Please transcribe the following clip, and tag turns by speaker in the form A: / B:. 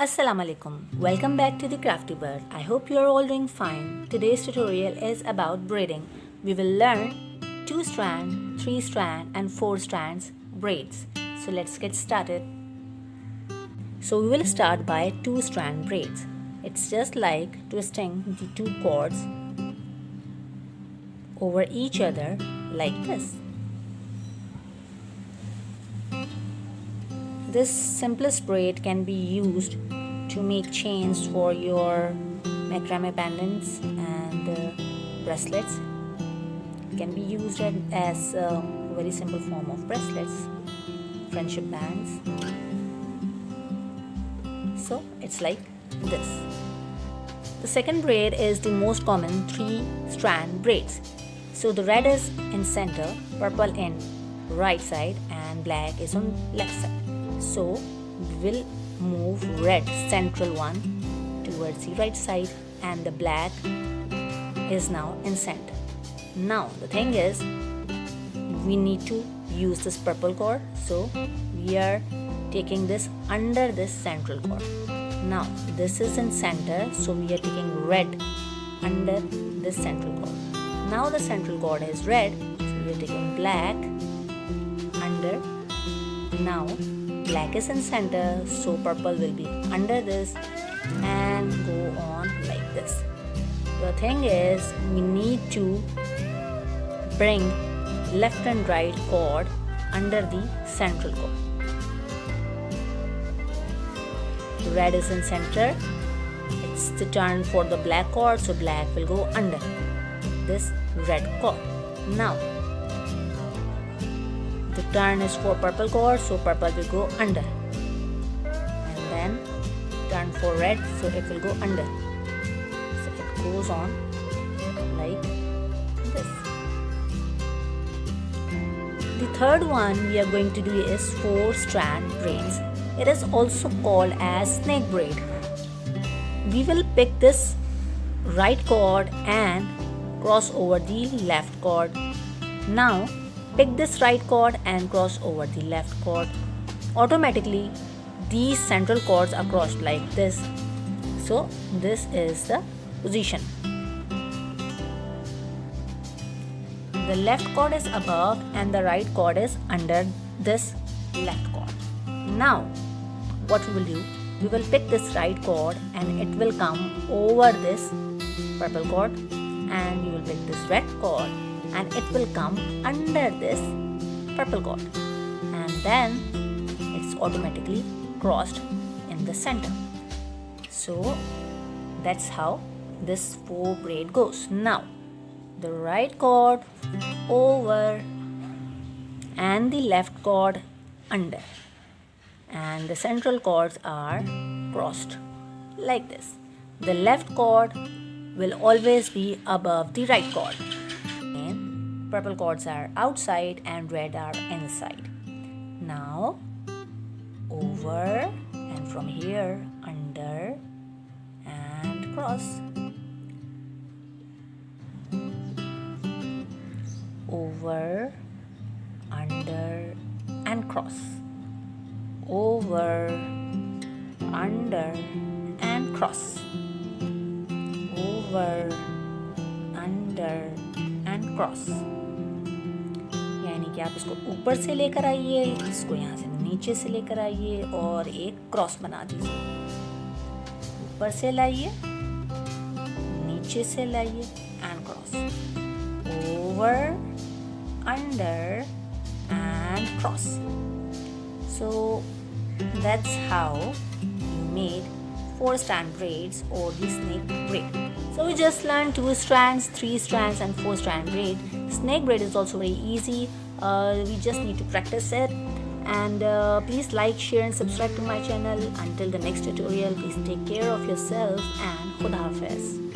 A: Assalamu alaikum. Welcome back to the Crafty Bird. I hope you are all doing fine. Today's tutorial is about braiding. We will learn 2 strand, 3 strand and 4 strands braids. So let's get started. So we will start by 2 strand braids. It's just like twisting the 2 cords over each other like this. This simplest braid can be used to make chains for your macrame pendants and bracelets. It can be used as a very simple form of bracelets, friendship bands. So it's like this. The second braid is the most common 3-strand braids. So the red is in center, purple in right side and black is on left side. So we will move red central one towards the right side and the black is now in center. Now the thing is we need to use this purple cord, so we are taking this under this central cord. Now this is in center, so we are taking red under this central cord. Now the central cord is red, so we are taking black under. Now black is in center, so purple will be under this and go on like this. The thing is we need to bring left and right cord under the central cord. Red is in center, it's the turn for the black cord, so black will go under this red cord. Now the turn is for purple cord, so purple will go under, and then turn for red, so it will go under. So it goes on like this. The third one we are going to do is 4-strand braids. It is also called as snake braid. We will pick this right cord and cross over the left cord. Now pick this right cord and cross over the left cord. Automatically these central cords are crossed like this. So this is the position. The left cord is above and the right cord is under this left cord. Now what we will do, we will pick this right cord and it will come over this purple cord, and we will pick this red cord and it will come under this purple cord, and then it's automatically crossed in the center. So that's how this 4 braid goes. Now the right cord over and the left cord under, and the central cords are crossed like this. The left cord will always be above the right cord. Purple cords are outside and red are inside. Now over and from here under and cross. Over, under and cross. Over, under and cross. Over, under and cross. यानी कि आप इसको ऊपर से लेकर आइए, इसको यहाँ से नीचे से लेकर आइए और एक क्रॉस बना दीजिए. ऊपर से लाइए, नीचे से लाइए and cross. Over, under and cross. So that's how you made 4-strand braids or the snake braid. So we just learned 2 strands, 3 strands and 4-strand braid. Snake braid is also very easy. We just need to practice it. And please like, share and subscribe to my channel. Until the next tutorial, please take care of yourself and Khuda Hafiz.